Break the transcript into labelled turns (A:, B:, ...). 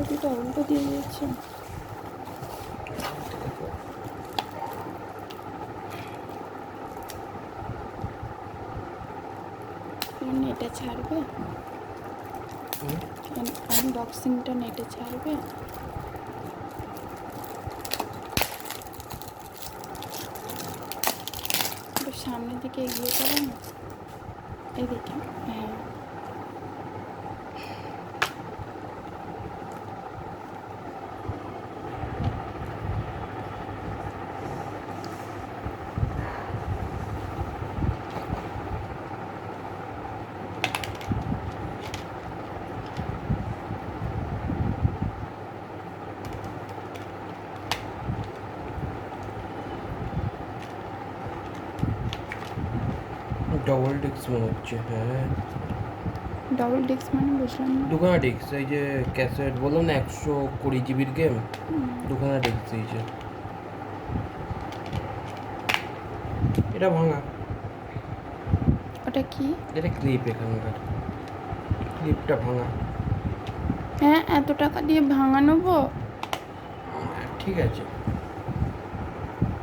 A: চাবিটা উল্টো দিয়ে দিয়েছে। নেটে ছাড়বে, আনবক্সিংটা নেটে ছাড়বে। সামনের দিকে এগিয়ে যাবে না, এদিকে। হ্যাঁ,
B: ডবল ডিস্ক মনে হচ্ছে। হ্যাঁ,
A: ডবল ডিস্ক মানে বুঝলাম না।
B: দুখানা ডিস্ক, এই যে ক্যাসেট বললাম না 120 জিবির গেম, দুখানা ডিস্ক দিয়েছে। এটা ভাঙা।
A: ওটা কি?
B: এটা ক্লিপ, এখানকার ক্লিপটা ভাঙা।
A: হ্যাঁ, এত টাকা দিয়ে ভাঙা নেবো?
B: ঠিক আছে।